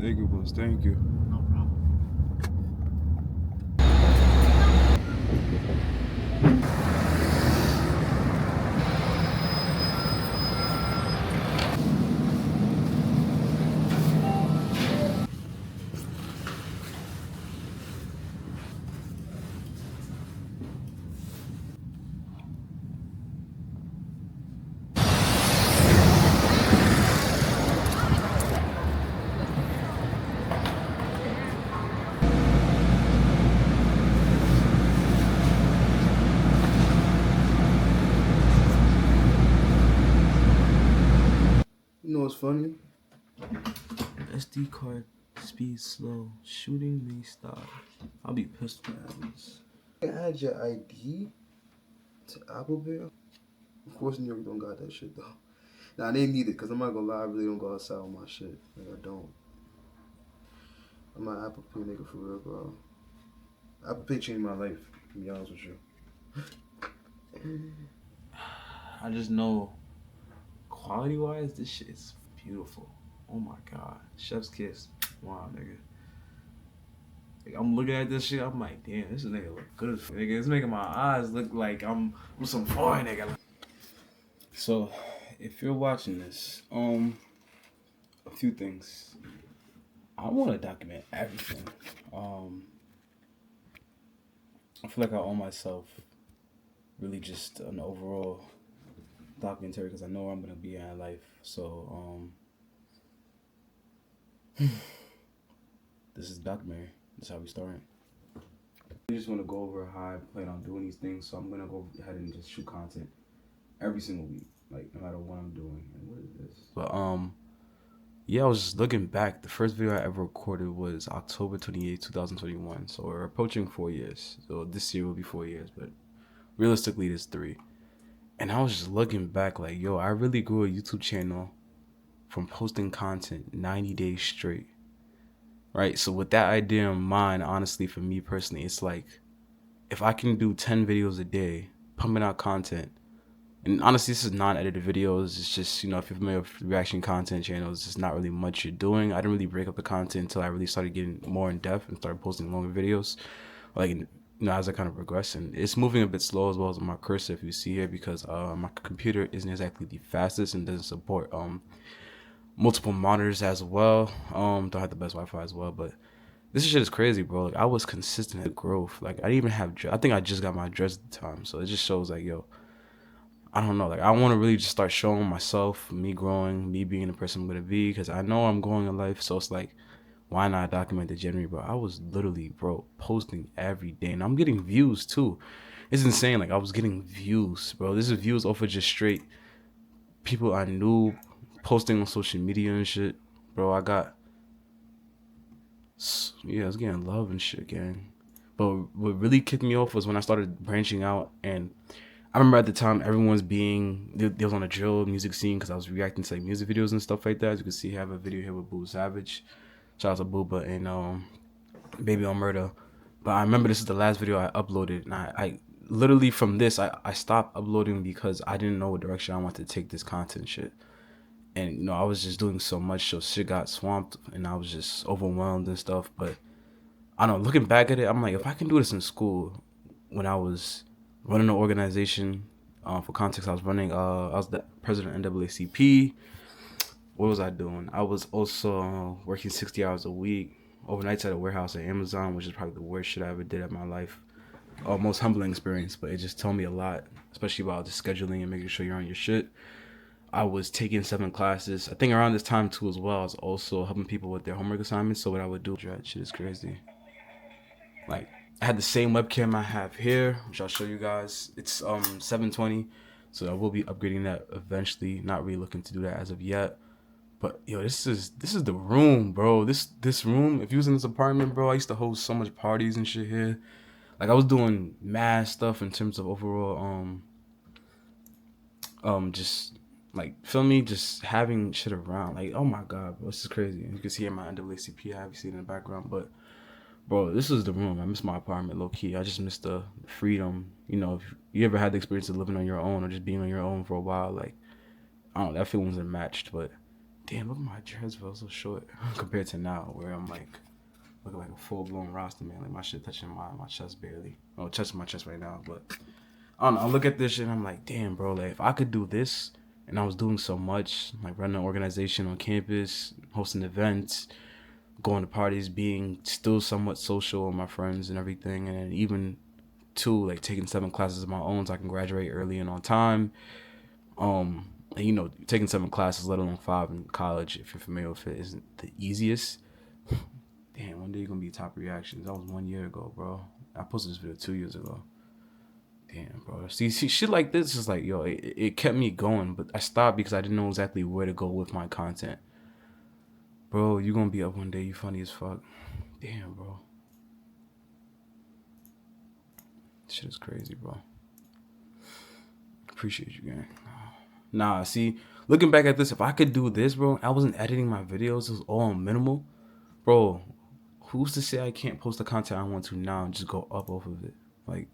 Thank you, boss. Thank you. No problem. You know what's funny? SD card speed slow. Shooting may stop. I'll be pissed when that happens. Add your ID to Apple Pay. Of course, New York don't got that shit though. Nah, they need it because I'm not gonna lie. I really don't go outside with my shit. Like I don't. I'm an Apple Pay nigga for real, bro. Apple Pay changed my life. To be honest with you. I just know, quality-wise, this shit is beautiful. Oh my god, chef's kiss. Wow, nigga. Like, I'm looking at this shit, I'm like, damn, this nigga look good as fuck. Nigga, it's making my eyes look like I'm some foreign nigga. So, if you're watching this, a few things. I want to document everything. I feel like I owe myself really just an overall documentary because I know where I'm gonna be in life. So, this is documentary. This is how we starting. I just want to go over how I plan on doing these things, so I'm gonna go ahead and just shoot content every single week, like no matter what I'm doing. And what is this? But yeah, I was just looking back. The first video I ever recorded was October 28th, 2021. So we're approaching 4 years. So this year will be 4 years, but realistically, it's 3. And I was just looking back, like, yo, I really grew a YouTube channel from posting content 90 days straight. Right? So with that idea in mind, honestly, for me personally, it's like, if I can do 10 videos a day, pumping out content, and honestly, this is non-edited videos. It's just, if you're familiar with reaction content channels, it's not really much you're doing. I didn't really break up the content until I really started getting more in depth and started posting longer videos. Like, as I kind of progress, and it's moving a bit slow as well as my cursor, if you see here, because my computer isn't exactly the fastest and doesn't support multiple monitors as well. Don't have the best Wi-Fi as well, but this shit is crazy, bro. Like, I was consistent at growth. Like, I didn't even have. I think I just got my address at the time, so it just shows like, yo, I don't know. Like, I want to really just start showing myself, me growing, me being the person I'm gonna be, because I know I'm growing in life. So it's like, why not document the journey, bro? I was literally, bro, posting every day, and I'm getting views too. It's insane. Like, I was getting views, bro. This is views off of just straight people I knew posting on social media and shit, bro. I was getting love and shit, gang. But what really kicked me off was when I started branching out, and I remember at the time everyone's they was on a drill music scene because I was reacting to like music videos and stuff like that. As you can see, I have a video here with Boo Savage. Shout out to Booba and Baby on Murder. But I remember this is the last video I uploaded, and I literally from this I stopped uploading because I didn't know what direction I wanted to take this content shit. And I was just doing so much, so shit got swamped, and I was just overwhelmed and stuff. But I don't know. Looking back at it, I'm like, if I can do this in school, when I was running an organization, for context, I was the president of NAACP. What was I doing? I was also working 60 hours a week, overnights at a warehouse at Amazon, which is probably the worst shit I ever did in my life. Most humbling experience, but it just told me a lot, especially about the scheduling and making sure you're on your shit. I was taking 7 classes. I think around this time too as well, I was also helping people with their homework assignments. So what I would do, that shit is crazy. Like, I had the same webcam I have here, which I'll show you guys. It's 720, so I will be upgrading that eventually. Not really looking to do that as of yet. But yo, this is the room, bro. This room, if you was in this apartment, bro, I used to host so much parties and shit here. Like, I was doing mad stuff in terms of overall just like, feel me, just having shit around. Like, oh my god, bro, this is crazy. And you can see in my NAACP, I have you seen in the background, but bro, this is the room. I miss my apartment, low key. I just miss the freedom. If you ever had the experience of living on your own or just being on your own for a while, like, I don't know, that feeling's unmatched. But Damn, look at my dreads, bro, so short compared to now, where I'm like looking like a full-blown roster man. Like my shit touching my chest barely. Oh, touching my chest right now, but I don't know. I look at this shit and I'm like, damn, bro, like if I could do this and I was doing so much, like running an organization on campus, hosting events, going to parties, being still somewhat social with my friends and everything, and then even too, like taking 7 classes of my own so I can graduate early and on time. And you know, taking 7 classes, let alone 5 in college, if you're familiar with it, isn't the easiest. Damn, one day you're gonna be top reactions. That was 1 year ago, bro. I posted this video 2 years ago. Damn, bro. See, shit like this is like, yo, it kept me going, but I stopped because I didn't know exactly where to go with my content. Bro, you gonna be up one day. You funny as fuck. Damn, bro. Shit is crazy, bro. Appreciate you, gang. Nah, see, looking back at this, if I could do this, bro, I wasn't editing my videos. It was all on minimal. Bro, who's to say I can't post the content I want to now and just go up off of it? Like,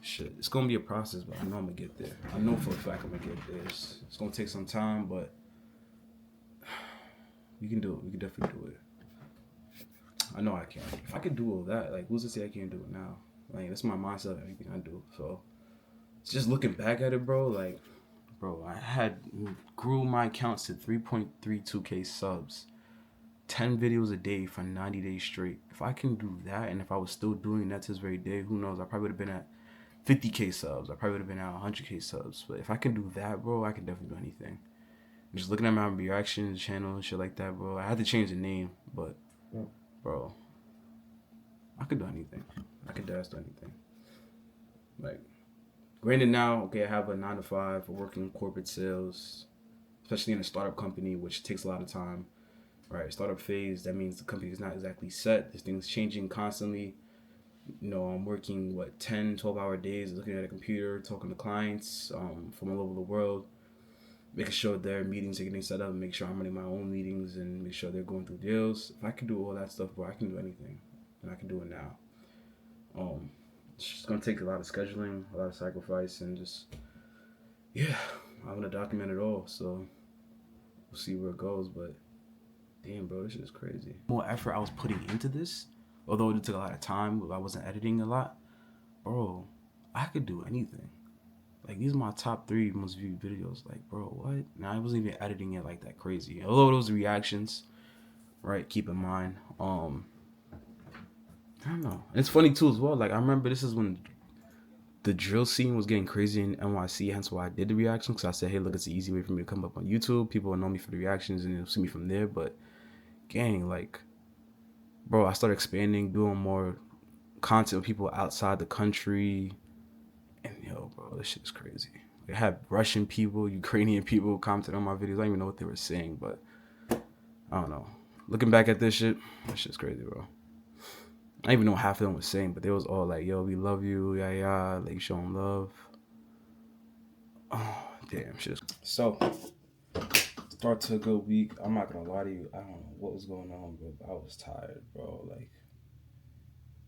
shit, it's gonna be a process, but I know I'm gonna get there. I know for a fact I'm gonna get there. It's gonna take some time, but we can do it. We can definitely do it. I know I can. If I could do all that, like, who's to say I can't do it now? Like, that's my mindset of everything I do. So, it's just looking back at it, bro. Like, bro, I had grew my accounts to 3.32K subs, 10 videos a day for 90 days straight. If I can do that, and if I was still doing that to this very day, who knows? I probably would have been at 50K subs. I probably would have been at 100K subs. But if I can do that, bro, I can definitely do anything. Just looking at my reactions channel and shit like that, bro. I had to change the name, but bro, I could do anything. I could dance do anything. Like, granted now, okay, I have a 9 to 5. I work in corporate sales, especially in a startup company, which takes a lot of time. Right, startup phase, that means the company is not exactly set. There's things changing constantly. You know, I'm working, 10, 12-hour days, looking at a computer, talking to clients from all over the world, making sure their meetings are getting set up, make sure I'm running my own meetings, and make sure they're going through deals. If I can do all that stuff, bro, I can do anything, and I can do it now. It's just gonna take a lot of scheduling, a lot of sacrifice, and just, yeah, I want to document it all, so we'll see where it goes, but damn, bro, this shit is crazy. More effort I was putting into this, although it took a lot of time, I wasn't editing a lot, bro, I could do anything. Like, these are my top 3 most viewed videos. Like, bro, what? Now, I wasn't even editing it like that crazy. Although those reactions, right, keep in mind. I don't know. And it's funny, too, as well. Like, I remember this is when the drill scene was getting crazy in NYC, hence why I did the reaction. Because I said, hey, look, it's an easy way for me to come up on YouTube. People will know me for the reactions and they'll see me from there. But, gang, like, bro, I started expanding, doing more content with people outside the country. And, yo, bro, this shit is crazy. I had Russian people, Ukrainian people commenting on my videos. I don't even know what they were saying, but I don't know. Looking back at this shit shit's crazy, bro. I don't even know what half of them was saying, but they was all like, yo, we love you, yeah, like, you show them love. Oh, damn, shit. So, start to a good week. I'm not gonna lie to you. I don't know what was going on, but I was tired, bro. Like,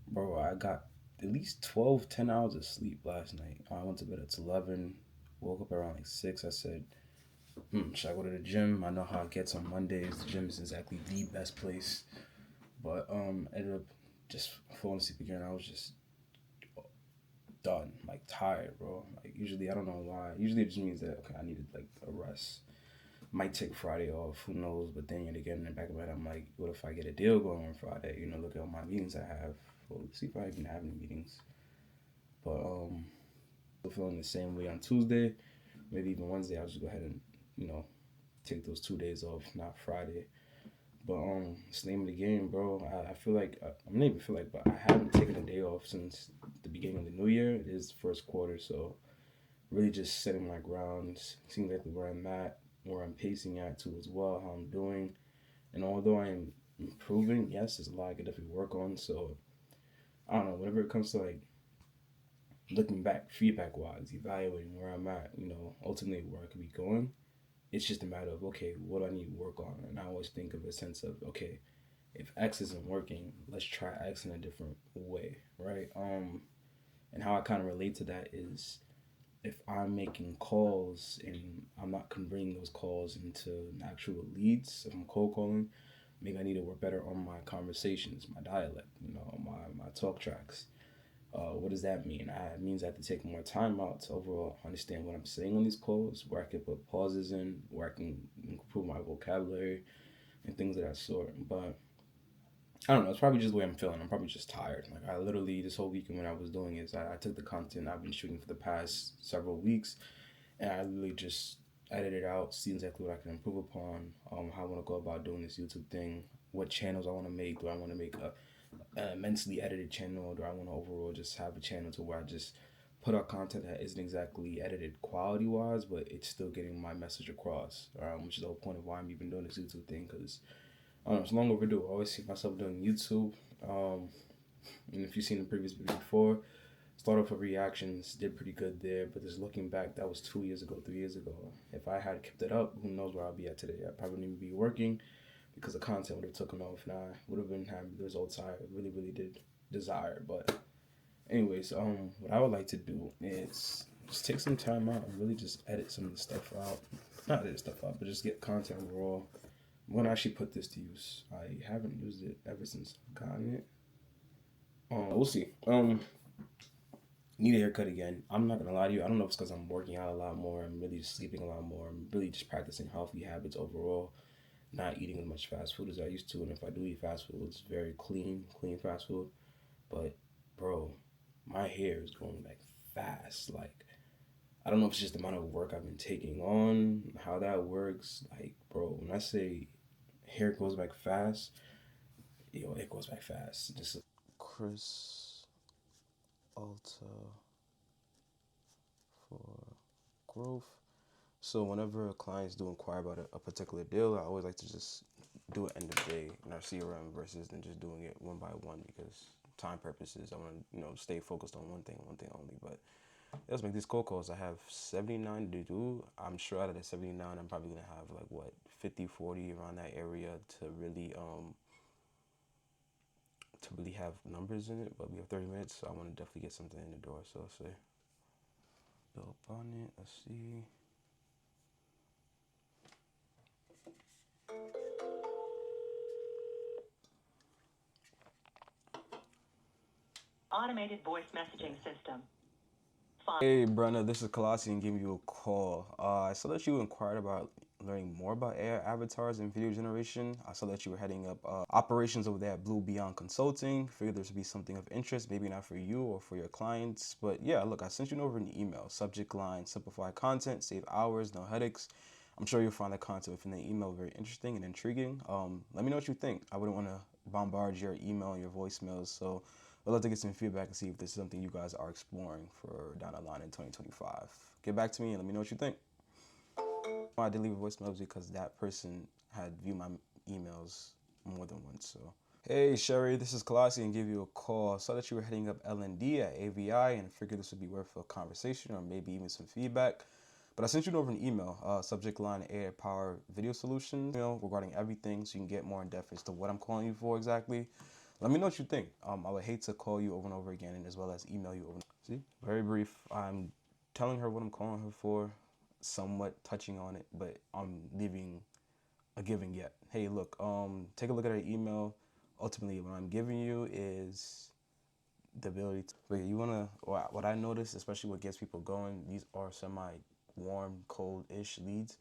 bro, I got at least 12, 10 hours of sleep last night. I went to bed at 11, woke up around like 6. I said, should I go to the gym? I know how it gets on Mondays. The gym is exactly the best place. But ended up just falling asleep again. I was just done, like tired, bro. Like, usually, I don't know why. Usually it just means that, okay, I needed like a rest. Might take Friday off, who knows? But then again, in the back of my head, I'm like, what if I get a deal going on Friday? You know, look at all my meetings I have. Well, see if I even have any meetings. But still feeling the same way on Tuesday, maybe even Wednesday. I'll just go ahead and, you know, take those 2 days off, not Friday. But it's the name of the game, bro. I feel like I'm not even feel like, but I haven't taken a day off since the beginning of the new year. It is the first quarter, so really just setting my grounds, seeing exactly where I'm at, where I'm pacing at too as well, how I'm doing. And although I'm improving, yes, there's a lot I could definitely work on. So I don't know, whenever it comes to like looking back, feedback wise, evaluating where I'm at, you know, ultimately where I could be going, it's just a matter of, okay, what do I need to work on? And I always think of a sense of, okay, if X isn't working, let's try X in a different way, right? And how I kind of relate to that is if I'm making calls and I'm not converting those calls into actual leads, if I'm cold calling, maybe I need to work better on my conversations, my dialect, my talk tracks. What does that mean? It means I have to take more time out to overall understand what I'm saying on these calls, where I can put pauses in, where I can improve my vocabulary and things of that sort. But I don't know. It's probably just the way I'm feeling. I'm probably just tired. Like I literally this whole weekend when I was doing is I took the content I've been shooting for the past several weeks and I literally just edited out, see exactly what I can improve upon, how I want to go about doing this YouTube thing, what channels I want to make. Do I want to make a immensely edited channel, or do I want to overall just have a channel to where I just put out content that isn't exactly edited quality wise, but it's still getting my message across, which is the whole point of why I'm even doing this YouTube thing, because I don't know, it's long overdue. I always see myself doing YouTube. And if you've seen the previous video before, started off with reactions, did pretty good there, but just looking back, that was 2 years ago, 3 years ago. If I had kept it up, who knows where I'll be at today. I probably wouldn't even be working because the content would have taken off and I would have been having the results I really, really did desire. But anyways, what I would like to do is just take some time out and really just edit some of the stuff out. Not edit stuff out, but just get content raw. I'm gonna actually put this to use. I haven't used it ever since I've gotten it. We'll see. Need a haircut again. I'm not gonna lie to you. I don't know if it's because I'm working out a lot more. I'm really just sleeping a lot more. I'm really just practicing healthy habits overall. Not eating as much fast food as I used to. And if I do eat fast food, it's very clean fast food. But bro, my hair is growing like fast. Like I don't know if it's just the amount of work I've been taking on, how that works. Like bro, when I say hair grows back fast, it goes back fast. Just Chris Alta for growth. So whenever clients do inquire about a particular deal, I always like to just do it end of day in our CRM versus than just doing it one by one, because time purposes, I want to stay focused on one thing only. But let's make these cold calls. I have 79 to do. I'm sure out of the 79, I'm probably gonna have like what 50, 40 around that area to really have numbers in it. But we have 30 minutes, so I want to definitely get something in the door. So let's say Bill Bonnet. Let's see. Automated voice messaging system. Hey, Brenna, this is Colossi and giving you a call. I saw that you inquired about learning more about AI avatars and video generation. I saw that you were heading up operations over there at Blue Beyond Consulting. Figured this would be something of interest, maybe not for you or for your clients. But yeah, look, I sent you over an email. Subject line, simplify content, save hours, no headaches. I'm sure you'll find the content within the email very interesting and intriguing. Let me know what you think. I wouldn't want to bombard your email and your voicemails, so I'd love to get some feedback and see if this is something you guys are exploring for down the line in 2025. Get back to me and let me know what you think. I did leave a voicemail because that person had viewed my emails more than once. So, hey Sherry, this is Colossi and give you a call. I saw that you were heading up L&D at AVI and figured this would be worth a conversation or maybe even some feedback. But I sent you over an email, subject line AI Power Video Solutions, regarding everything, so you can get more in depth as to what I'm calling you for exactly. Let me know what you think. I would hate to call you over and over again, and as well as email you over. See, very brief. I'm telling her what I'm calling her for, somewhat touching on it, but I'm leaving a giving yet. Hey, look, take a look at her email. Ultimately, what I'm giving you is the ability to. Wait, you wanna? What I noticed, especially what gets people going, these are semi-warm, cold-ish leads.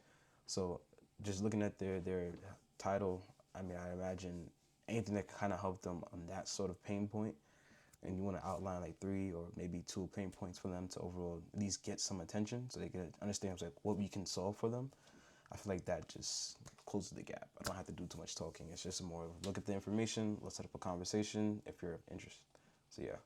So, just looking at their title, I mean, I imagine anything that kind of help them on that sort of pain point, and you want to outline like 3 or maybe 2 pain points for them to overall at least get some attention so they can understand like what we can solve for them. I feel like that just closes the gap. I don't have to do too much talking. It's just more of look at the information, let's set up a conversation if you're interested. So yeah.